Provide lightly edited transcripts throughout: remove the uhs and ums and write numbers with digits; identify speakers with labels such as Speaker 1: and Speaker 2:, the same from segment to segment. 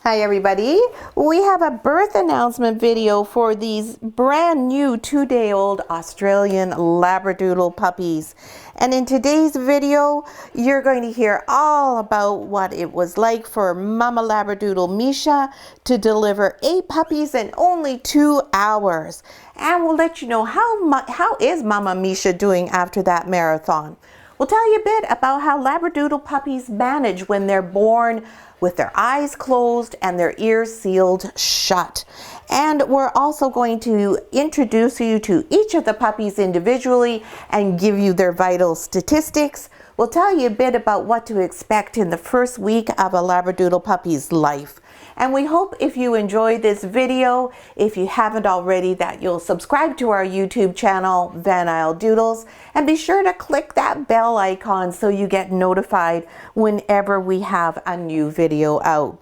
Speaker 1: Hi everybody, we have a birth announcement video for these brand new 2-day-old Australian Labradoodle puppies. And in today's video, you're going to hear all about what it was like for Mama Labradoodle Misha to deliver 8 puppies in only 2 hours. And we'll let you know how is Mama Misha doing after that marathon. We'll tell you a bit about how Labradoodle puppies manage when they're born with their eyes closed and their ears sealed shut. And we're also going to introduce you to each of the puppies individually and give you their vital statistics. We'll tell you a bit about what to expect in the first week of a Labradoodle puppy's life. And we hope if you enjoyed this video, if you haven't already, that you'll subscribe to our YouTube channel, Isle Doodles, and be sure to click that bell icon so you get notified whenever we have a new video out.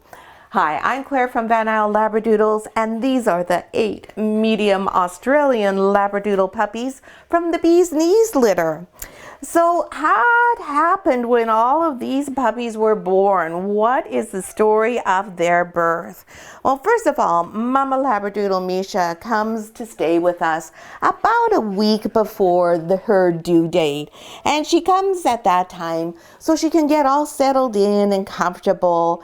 Speaker 1: Hi, I'm Claire from Isle Labradoodles, and these are the 8 medium Australian Labradoodle puppies from the Bee's Knees litter. So what happened when all of these puppies were born? What is the story of their birth? Well, first of all, Mama Labradoodle Misha comes to stay with us about a week before her due date. And she comes at that time so she can get all settled in and comfortable.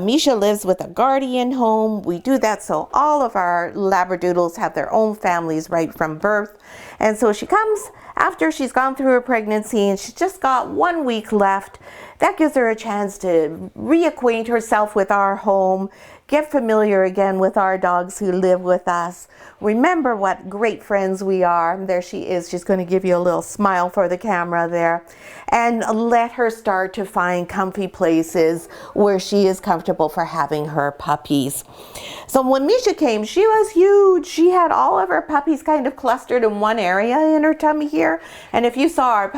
Speaker 1: Misha lives with a guardian home. We do that so all of our Labradoodles have their own families right from birth. And so she comes after she's gone through her pregnancy and she's just got 1 week left. That gives her a chance to reacquaint herself with our home, get familiar again with our dogs who live with us. Remember what great friends we are. There she is. She's going to give you a little smile for the camera there. And let her start to find comfy places where she is comfortable for having her puppies. So when Misha came, she was huge. She had all of her puppies kind of clustered in one area in her tummy here. And if you saw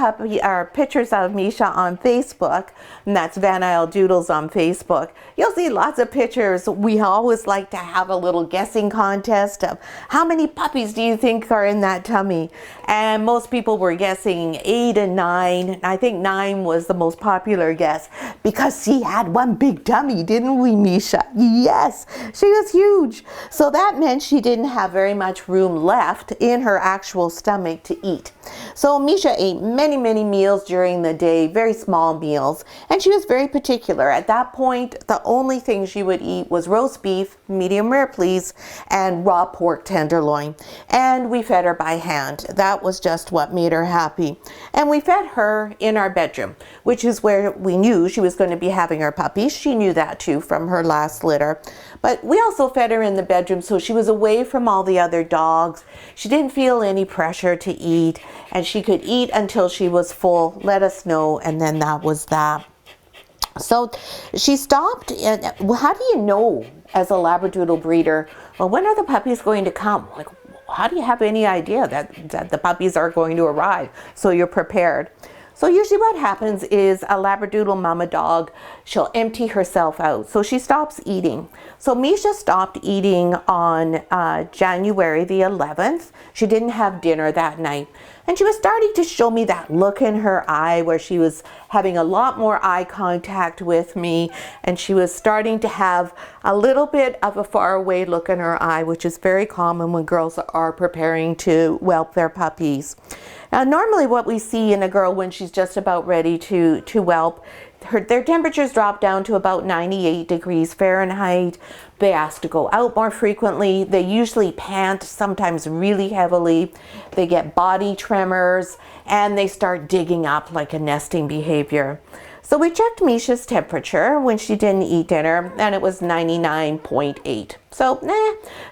Speaker 1: our pictures of Misha on Facebook, and that's Isle Doodles on Facebook, you'll see lots of pictures. We always like to have a little guessing contest of how many puppies do you think are in that tummy? And most people were guessing 8 and 9. I think 9 was the most popular guess because she had one big tummy, didn't we, Misha? Yes, she was huge. So that meant she didn't have very much room left in her actual stomach to eat. So Misha ate many, many meals during the day, very small meals, and she was very particular. At that point, the only thing she would eat was roast beef, medium rare please, and raw pork tenderloin. And we fed her by hand. That was just what made her happy. And we fed her in our bedroom, which is where we knew she was going to be having her puppies. She knew that too from her last litter. But we also fed her in the bedroom so she was away from all the other dogs. She didn't feel any pressure to eat, and she could eat until she was full, let us know, and then that was that. So she stopped. And how do you know as a Labradoodle breeder, well, when are the puppies going to come? Like, how do you have any idea that the puppies are going to arrive so you're prepared? So usually what happens is a Labradoodle mama dog, she'll empty herself out. So she stops eating. So Misha stopped eating on January the 11th. She didn't have dinner that night. And she was starting to show me that look in her eye where she was having a lot more eye contact with me. And she was starting to have a little bit of a faraway look in her eye, which is very common when girls are preparing to whelp their puppies. Now, normally what we see in a girl when she's just about ready to whelp, their temperatures drop down to about 98 degrees Fahrenheit. They ask to go out more frequently. They usually pant, sometimes really heavily. They get body tremors, and they start digging up like a nesting behavior. So we checked Misha's temperature when she didn't eat dinner, and it was 99.8. So,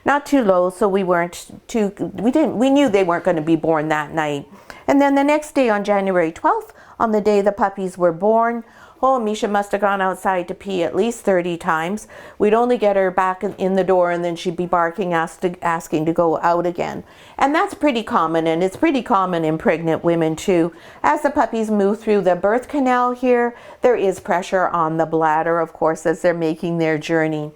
Speaker 1: not too low, so we knew they weren't going to be born that night. And then the next day on January 12th, on the day the puppies were born, Misha must have gone outside to pee at least 30 times. We'd only get her back in the door and then she'd be barking, asking to go out again. And that's pretty common, and it's pretty common in pregnant women too. As the puppies move through the birth canal here, there is pressure on the bladder, of course, as they're making their journey.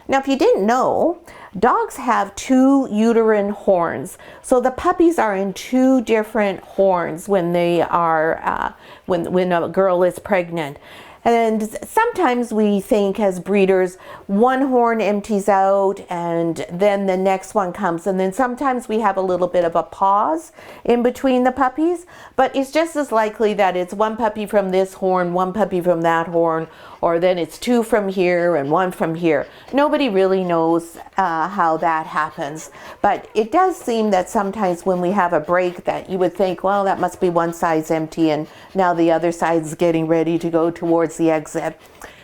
Speaker 1: Now, if you didn't know, dogs have 2 uterine horns. So the puppies are in 2 different horns when they are, when a girl is pregnant. And sometimes we think as breeders, one horn empties out and then the next one comes. And then sometimes we have a little bit of a pause in between the puppies. But it's just as likely that it's one puppy from this horn, one puppy from that horn, or then it's two from here and one from here. Nobody really knows how that happens. But it does seem that sometimes when we have a break that you would think, well, that must be one side's empty and now the other side's getting ready to go towards the exit.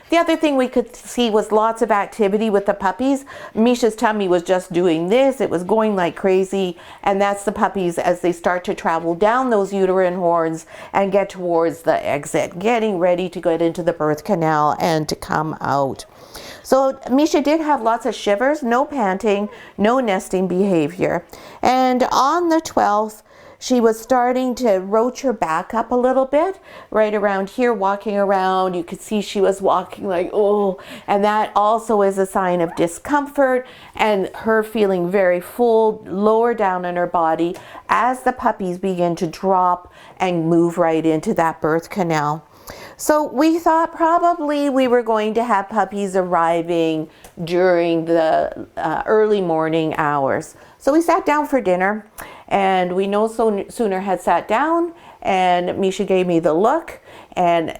Speaker 1: The other thing we could see was lots of activity with the puppies. Misha's tummy was just doing this. It was going like crazy. And that's the puppies as they start to travel down those uterine horns and get towards the exit, getting ready to get into the birth canal and to come out. So Misha did have lots of shivers, no panting, no nesting behavior. And on the 12th, she was starting to roach her back up a little bit, right around here, walking around. You could see she was walking like, oh, and that also is a sign of discomfort and her feeling very full, lower down in her body as the puppies begin to drop and move right into that birth canal. So we thought probably we were going to have puppies arriving during the early morning hours. So we sat down for dinner, and we no sooner had sat down and Misha gave me the look, and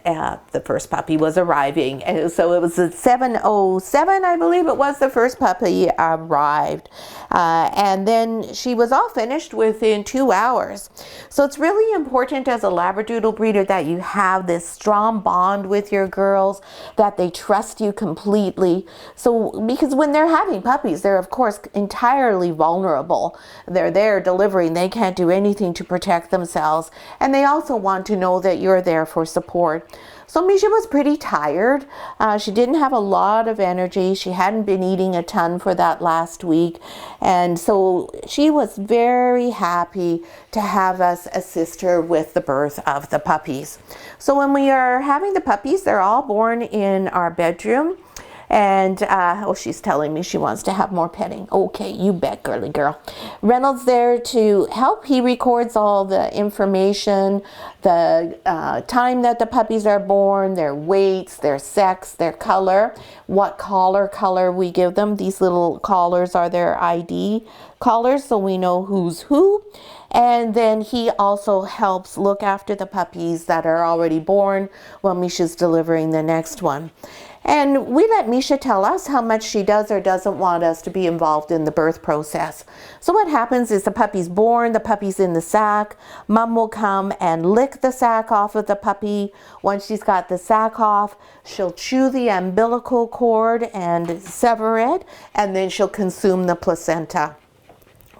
Speaker 1: the first puppy was arriving. And so it was at 7:07, I believe it was, the first puppy arrived. And then she was all finished within 2 hours. So it's really important as a Labradoodle breeder that you have this strong bond with your girls, that they trust you completely. So because when they're having puppies, they're of course entirely vulnerable. They're there delivering. They can't do anything to protect themselves. And they also want to know that you're there for support. So Misha was pretty tired. She didn't have a lot of energy. She hadn't been eating a ton for that last week. And so she was very happy to have us assist her with the birth of the puppies. So when we are having the puppies, they're all born in our bedroom. And, oh, she's telling me she wants to have more petting. Okay, you bet, girly girl. Reynolds there to help. He records all the information, the time that the puppies are born, their weights, their sex, their color, what collar we give them. These little collars are their ID collars, so we know who's who. And then he also helps look after the puppies that are already born while Misha's delivering the next one. And we let Misha tell us how much she does or doesn't want us to be involved in the birth process. So what happens is the puppy's born, the puppy's in the sack. Mom will come and lick the sack off of the puppy. Once she's got the sack off, she'll chew the umbilical cord and sever it, and then she'll consume the placenta.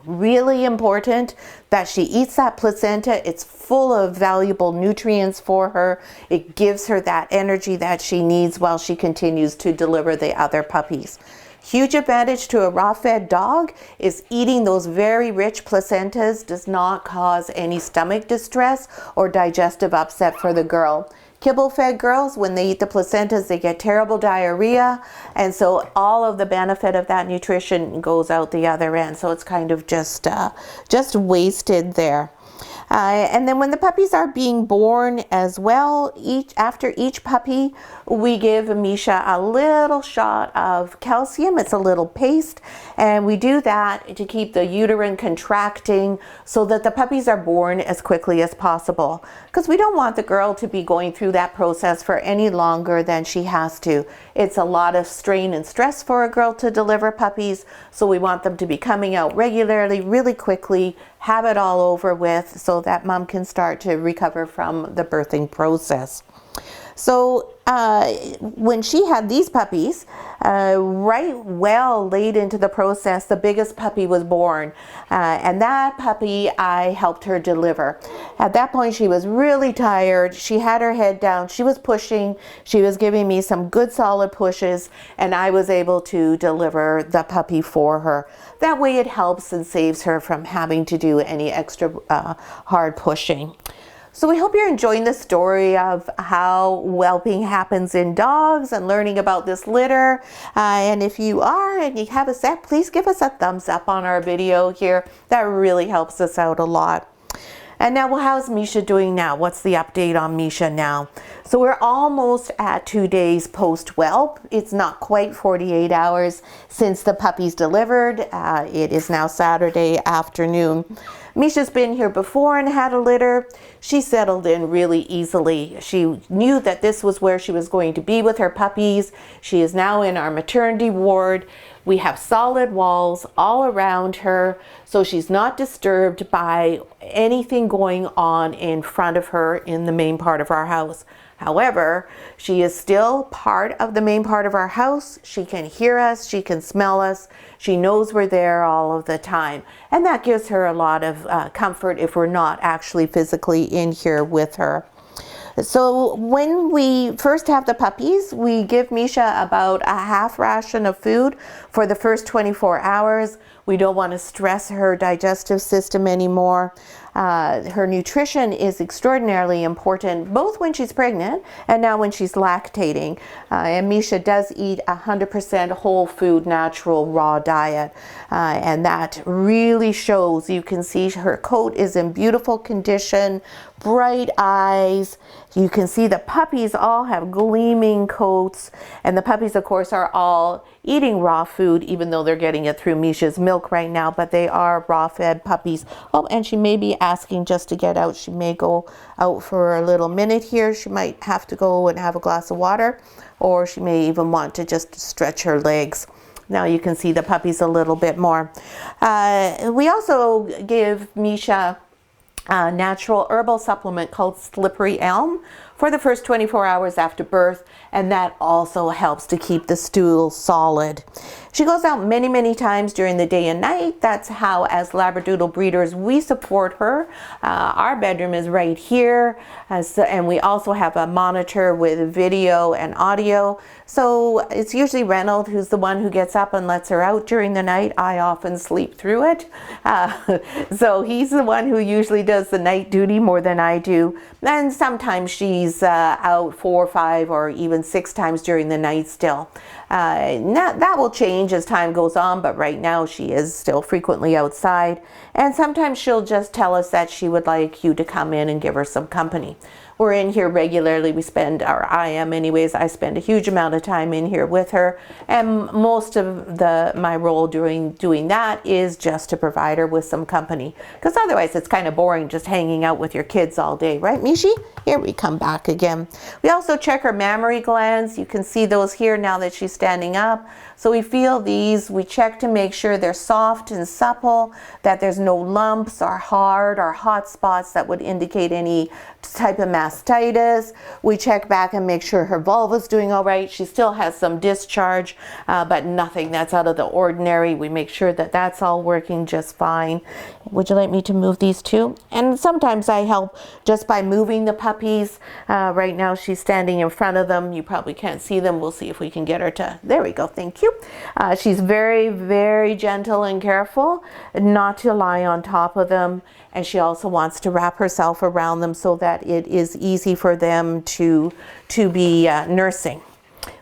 Speaker 1: Really important that she eats that placenta. It's full of valuable nutrients for her. It gives her that energy that she needs while she continues to deliver the other puppies. Huge advantage to a raw-fed dog is eating those very rich placentas does not cause any stomach distress or digestive upset for the girl. Kibble-fed girls, when they eat the placentas, they get terrible diarrhea, and so all of the benefit of that nutrition goes out the other end. So it's kind of just wasted there. And then when the puppies are being born as well, after each puppy, we give Misha a little shot of calcium. It's a little paste, and we do that to keep the uterine contracting so that the puppies are born as quickly as possible. Because we don't want the girl to be going through that process for any longer than she has to. It's a lot of strain and stress for a girl to deliver puppies, so we want them to be coming out regularly, really quickly, have it all over with so that mom can start to recover from the birthing process. So when she had these puppies, right well late into the process, the biggest puppy was born. And that puppy I helped her deliver. At that point, she was really tired. She had her head down. She was pushing. She was giving me some good solid pushes, and I was able to deliver the puppy for her. That way it helps and saves her from having to do any extra hard pushing. So we hope you're enjoying the story of how whelping happens in dogs and learning about this litter. And if you are and you have a sec, please give us a thumbs up on our video here. That really helps us out a lot. And now, well, how's Misha doing now? What's the update on Misha now? So we're almost at 2 days post-whelp. It's not quite 48 hours since the puppies delivered. It is now Saturday afternoon. Misha's been here before and had a litter. She settled in really easily. She knew that this was where she was going to be with her puppies. She is now in our maternity ward. We have solid walls all around her, so she's not disturbed by anything going on in front of her in the main part of our house. However, she is still part of the main part of our house. She can hear us, she can smell us, she knows we're there all of the time. And that gives her a lot of comfort if we're not actually physically in here with her. So when we first have the puppies, we give Misha about a half ration of food for the first 24 hours. We don't want to stress her digestive system anymore. Her nutrition is extraordinarily important, both when she's pregnant and now when she's lactating. And Misha does eat 100% whole food, natural, raw diet. And that really shows. You can see her coat is in beautiful condition, bright eyes. You can see the puppies all have gleaming coats. And the puppies, of course, are all eating raw food, even though they're getting it through Misha's milk right now, but they are raw-fed puppies. Oh, and she may be asking just to get out. She may go out for a little minute here. She might have to go and have a glass of water, or she may even want to just stretch her legs. Now you can see the puppies a little bit more. We also give Misha a natural herbal supplement called slippery elm for the first 24 hours after birth, and that also helps to keep the stool solid. She goes out many, many times during the day and night. That's how, as Labradoodle breeders, we support her. Our bedroom is right here, and we also have a monitor with video and audio. So it's usually Reynold who's the one who gets up and lets her out during the night. I often sleep through it. So he's the one who usually does the night duty more than I do. And sometimes she's out 4, 5, or even 6 times during the night still. That will change as time goes on, but right now she is still frequently outside. And sometimes she'll just tell us that she would like you to come in and give her some company. We're in here regularly. I spend a huge amount of time in here with her, and most of my role during doing that is just to provide her with some company, because otherwise it's kind of boring just hanging out with your kids all day, right, Mishi? Here we come back again. We also check her mammary glands. You can see those here now that she's standing up. So we feel these. We check to make sure they're soft and supple, that there's no lumps or hard or hot spots that would indicate any type of mastitis. We check back and make sure her vulva's doing all right. She still has some discharge, but nothing that's out of the ordinary. We make sure that that's all working just fine. Would you like me to move these too? And sometimes I help just by moving the puppies. Right now she's standing in front of them. You probably can't see them. We'll see if we can get her to, there we go, thank you. She's very, very gentle and careful not to lie on top of them. And she also wants to wrap herself around them so that it is easy for them to be nursing.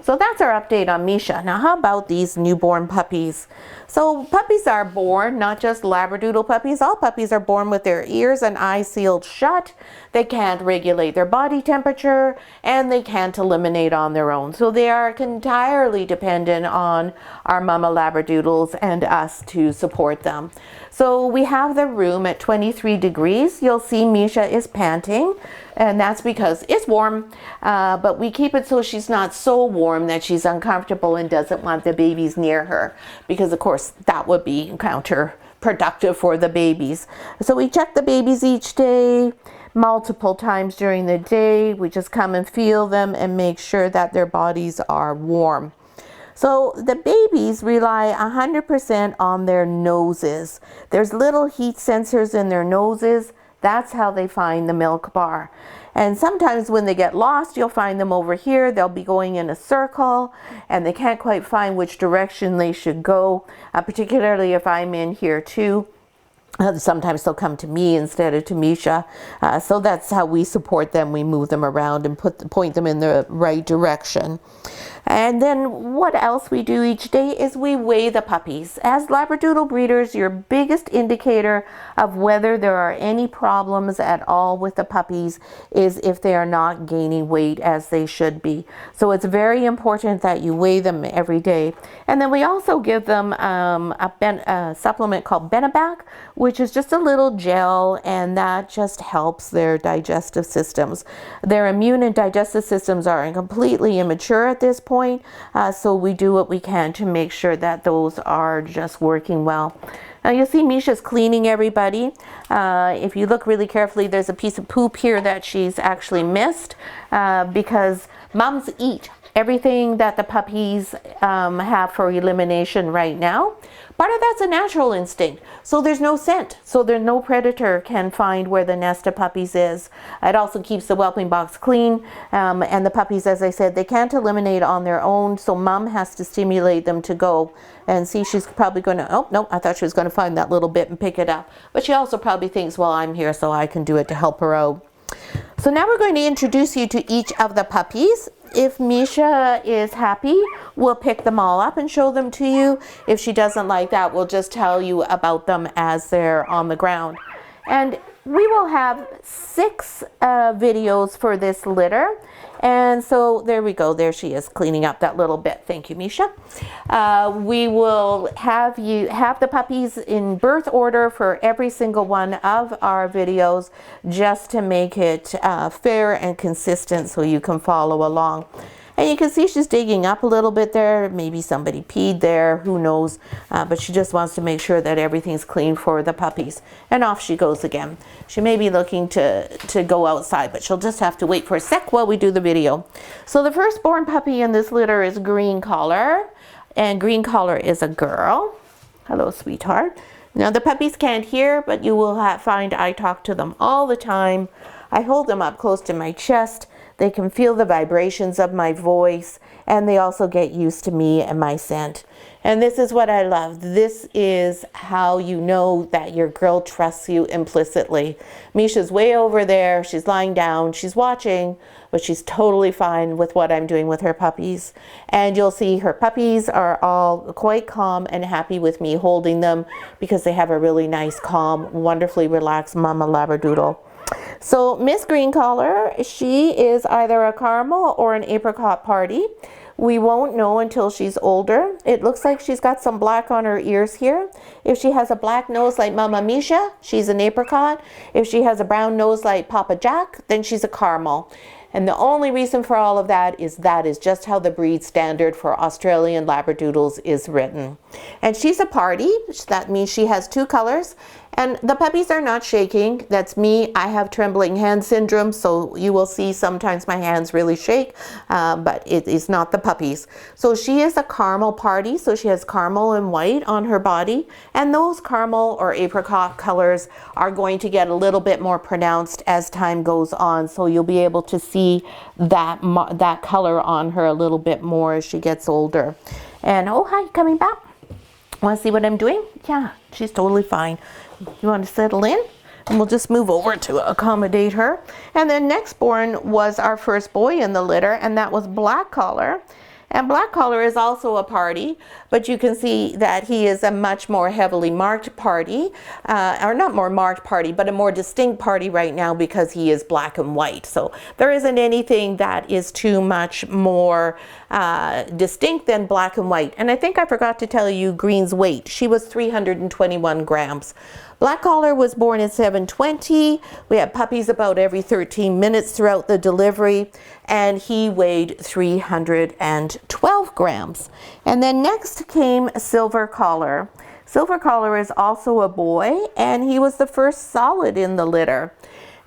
Speaker 1: So that's our update on Misha. Now how about these newborn puppies? So puppies are born, not just Labradoodle puppies, all puppies are born with their ears and eyes sealed shut. They can't regulate their body temperature, and they can't eliminate on their own. So they are entirely dependent on our mama Labradoodles and us to support them. So we have the room at 23 degrees. You'll see Misha is panting, and that's because it's warm, but we keep it so she's not so warm that she's uncomfortable and doesn't want the babies near her, because of course that would be counterproductive for the babies. So we check the babies each day, multiple times during the day. We just come and feel them and make sure that their bodies are warm. So the babies rely 100% on their noses. There's little heat sensors in their noses. That's how they find the milk bar. And sometimes when they get lost, you'll find them over here. They'll be going in a circle and they can't quite find which direction they should go, particularly if I'm in here too. Sometimes they'll come to me instead of to Misha. So that's how we support them. We move them around and point them in the right direction. And then what else we do each day is we weigh the puppies. As Labradoodle breeders, your biggest indicator of whether there are any problems at all with the puppies is if they are not gaining weight as they should be. So it's very important that you weigh them every day. And then we also give them a supplement called Benebac, which is just a little gel, and that just helps their digestive systems. Their immune and digestive systems are completely immature at this point, so we do what we can to make sure that those are just working well. Now you'll see Misha's cleaning everybody. If you look really carefully, there's a piece of poop here that she's actually missed because mums eat everything that the puppies have for elimination right now. Part of that's a natural instinct. So there's no scent. So there's no predator can find where the nest of puppies is. It also keeps the whelping box clean. And the puppies, as I said, they can't eliminate on their own. So mom has to stimulate them to go. And see, she's probably going to, oh, no, I thought she was going to find that little bit and pick it up. But she also probably thinks, well, I'm here so I can do it to help her out. So now we're going to introduce you to each of the puppies. If Misha is happy, we'll pick them all up and show them to you. If she doesn't like that, we'll just tell you about them as they're on the ground. And we will have 6 videos for this litter. And so there we go. There she is cleaning up that little bit. Thank you, Misha. We will have the puppies in birth order for every single one of our videos just to make it fair and consistent so you can follow along. And you can see she's digging up a little bit there. Maybe somebody peed there, who knows. But she just wants to make sure that everything's clean for the puppies. And off she goes again. She may be looking to go outside, but she'll just have to wait for a sec while we do the video. So the firstborn puppy in this litter is Green Collar. And Green Collar is a girl. Hello, sweetheart. Now the puppies can't hear, but you will find I talk to them all the time. I hold them up close to my chest. They can feel the vibrations of my voice, and they also get used to me and my scent. And this is what I love. This is how you know that your girl trusts you implicitly. Misha's way over there. She's lying down. She's watching, but she's totally fine with what I'm doing with her puppies. And you'll see her puppies are all quite calm and happy with me holding them because they have a really nice, calm, wonderfully relaxed mama Labradoodle. So Miss Green Collar, she is either a caramel or an apricot party. We won't know until she's older. It looks like she's got some black on her ears here. If she has a black nose like Mama Misha, she's an apricot. If she has a brown nose like Papa Jack, then she's a caramel. And the only reason for all of that is just how the breed standard for Australian Labradoodles is written. And she's a party. That means she has 2 colors. And the puppies are not shaking. That's me. I have trembling hand syndrome, so you will see sometimes my hands really shake, but it is not the puppies. So she is a caramel party, so she has caramel and white on her body, and those caramel or apricot colors are going to get a little bit more pronounced as time goes on, so you'll be able to see that color on her a little bit more as she gets older. And oh, hi, coming back. Want to see what I'm doing? Yeah, she's totally fine. You want to settle in? And we'll just move over to accommodate her. And then next born was our first boy in the litter, and that was Black Collar. And Black Collar is also a party, but you can see that he is a much more heavily marked party, or not more marked party, but a more distinct party right now because he is black and white. So there isn't anything that is too much more distinct than black and white. And I think I forgot to tell you Green's weight. She was 321 grams. Black Collar was born in 720. We had puppies about every 13 minutes throughout the delivery, and he weighed 312 grams. And then next came Silver Collar. Silver Collar is also a boy, and he was the first solid in the litter.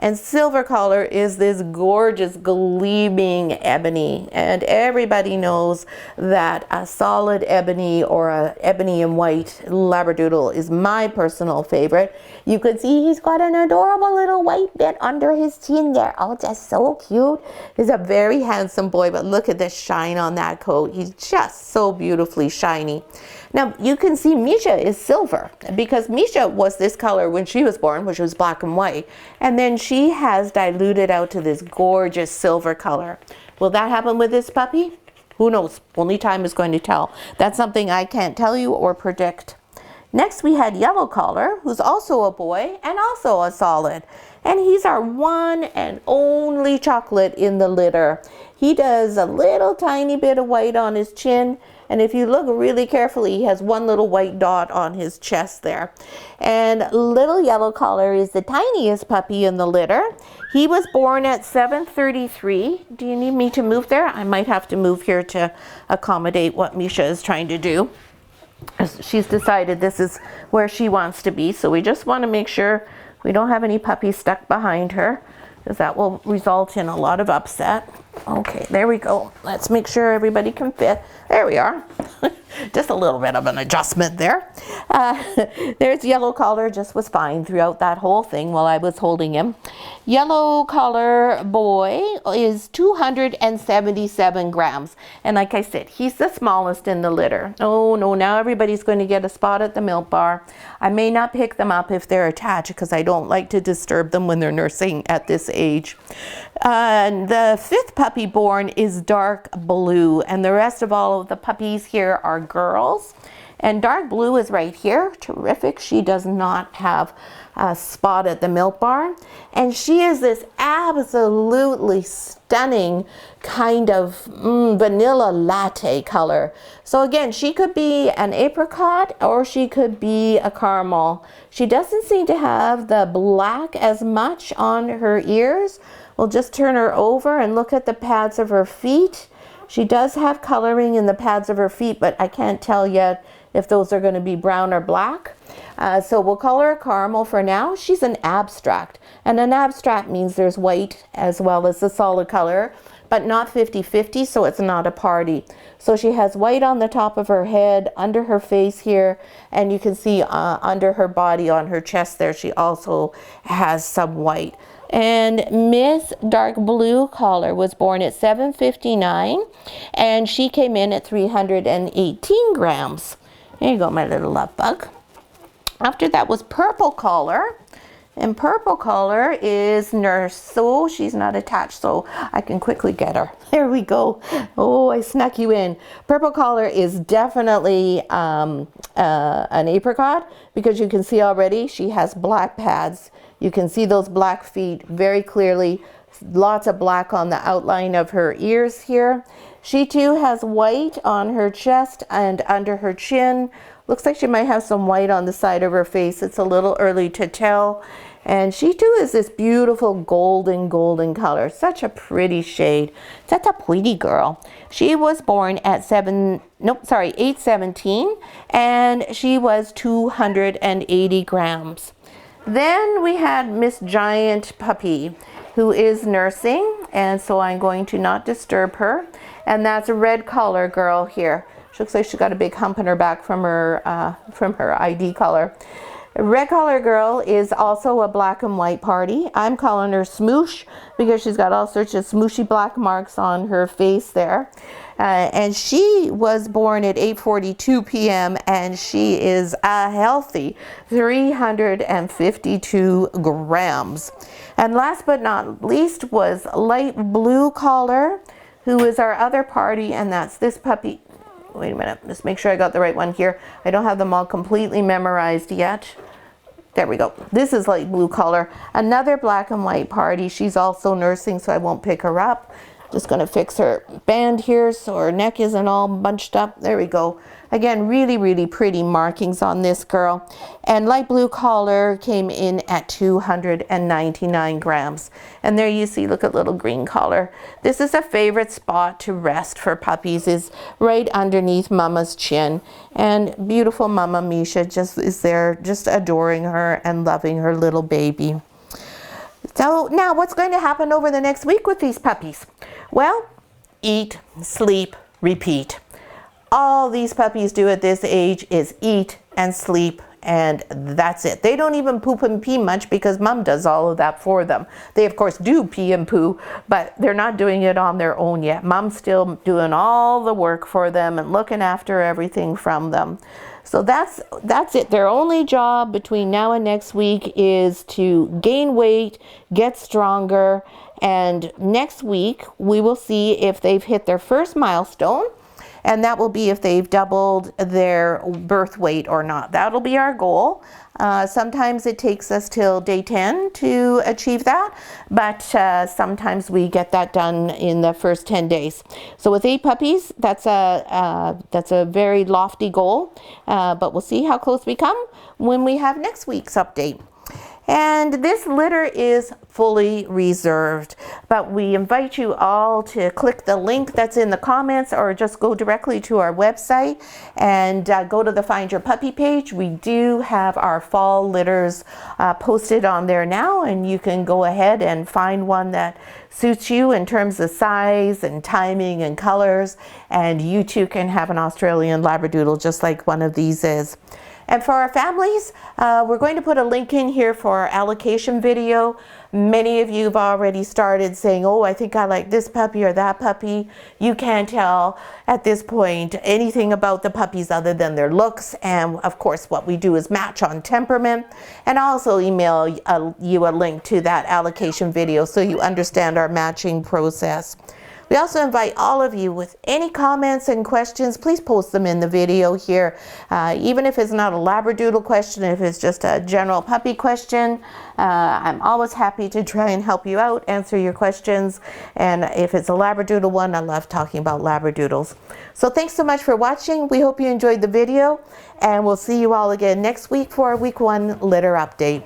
Speaker 1: And Silver Collar is this gorgeous gleaming ebony, and everybody knows that a solid ebony or a ebony and white Labradoodle is my personal favorite. You can see he's got an adorable little white bit under his chin there. Oh, just so cute. He's a very handsome boy, but look at the shine on that coat. He's just so beautifully shiny. Now you can see Misha is silver because Misha was this color when she was born, which was black and white, and then she has diluted out to this gorgeous silver color. Will that happen with this puppy? Who knows? Only time is going to tell. That's something I can't tell you or predict. Next we had Yellow Collar, who's also a boy and also a solid. And he's our one and only chocolate in the litter. He does a little tiny bit of white on his chin. And if you look really carefully, he has one little white dot on his chest there. And little Yellow Collar is the tiniest puppy in the litter. He was born at 7:33. Do you need me to move there? I might have to move here to accommodate what Misha is trying to do. She's decided this is where she wants to be. So we just want to make sure we don't have any puppies stuck behind her, because that will result in a lot of upset. Okay, there we go. Let's make sure everybody can fit. There we are. Just a little bit of an adjustment there. There's Yellow Collar, just was fine throughout that whole thing while I was holding him. Yellow Collar boy is 277 grams. And like I said, he's the smallest in the litter. Oh no, now everybody's going to get a spot at the milk bar. I may not pick them up if they're attached because I don't like to disturb them when they're nursing at this age. The 5th puppy born is dark blue, and the rest of all of the puppies here are girls. And dark blue is right here. Terrific. She does not have a spot at the milk bar. And she is this absolutely stunning kind of vanilla latte color. So again, she could be an apricot or she could be a caramel. She doesn't seem to have the black as much on her ears. We'll just turn her over and look at the pads of her feet. She does have coloring in the pads of her feet, but I can't tell yet if those are going to be brown or black. So we'll call her a caramel for now. She's an abstract, and an abstract means there's white as well as the solid color, but not 50-50, so it's not a party. So she has white on the top of her head, under her face here, and you can see under her body on her chest there, she also has some white. And Miss Dark Blue Collar was born at 7:59, and she came in at 318 grams. There you go, my little love bug. After that was Purple Collar, and Purple Collar is nurse, so she's not attached, so I can quickly get her. There we go. Oh, I snuck you in. Purple Collar is definitely an apricot, because you can see already she has black pads. You can see those black feet very clearly. Lots of black on the outline of her ears here. She too has white on her chest and under her chin. Looks like she might have some white on the side of her face. It's a little early to tell. And she too is this beautiful golden color. Such a pretty shade. That's a pretty girl. She was born at 8:17, and she was 280 grams. Then we had Miss Giant Puppy, who is nursing, and so I'm going to not disturb her. And that's a red collar girl here. She looks like she's got a big hump in her back from her ID color. Red collar girl is also a black and white party. I'm calling her Smoosh because she's got all sorts of smooshy black marks on her face there. And she was born at 8:42 p.m. and she is a healthy 352 grams. And last but not least was Light Blue Collar, who is our other party, and that's this puppy. Wait a minute, just make sure I got the right one here. I don't have them all completely memorized yet. There we go. This is Light Blue Collar, another black and white party. She's also nursing, so I won't pick her up. Just going to fix her band here so her neck isn't all bunched up. There we go. Again, really pretty markings on this girl. And Light Blue Collar came in at 299 grams. And there you see, look at little green collar. This is a favorite spot to rest for puppies, is right underneath Mama's chin. And beautiful Mama Misha just is there, just adoring her and loving her little baby. So now what's going to happen over the next week with these puppies? Well, eat, sleep, repeat. All these puppies do at this age is eat and sleep, and that's it. They don't even poop and pee much because Mom does all of that for them. They of course do pee and poo, but they're not doing it on their own yet. Mom's still doing all the work for them and looking after everything from them. So that's it. Their only job between now and next week is to gain weight, get stronger, And next week, we will see if they've hit their first milestone, and that will be if they've doubled their birth weight or not. That'll be our goal. Sometimes it takes us till day 10 to achieve that, but sometimes we get that done in the first 10 days. So with 8 puppies, that's a very lofty goal, but we'll see how close we come when we have next week's update. And this litter is fully reserved, but we invite you all to click the link that's in the comments, or just go directly to our website and go to the Find Your Puppy page. We do have our fall litters posted on there now, and you can go ahead and find one that suits you in terms of size and timing and colors, and you too can have an Australian Labradoodle just like one of these is. And for our families, we're going to put a link in here for our allocation video. Many of you have already started saying, oh, I think I like this puppy or that puppy. You can't tell at this point anything about the puppies other than their looks. And of course, what we do is match on temperament, and also email you a link to that allocation video so you understand our matching process. We also invite all of you with any comments and questions, please post them in the video here. Even if it's not a Labradoodle question, if it's just a general puppy question, I'm always happy to try and help you out, answer your questions. And if it's a Labradoodle one, I love talking about Labradoodles. So thanks so much for watching. We hope you enjoyed the video, and we'll see you all again next week for our week 1 litter update.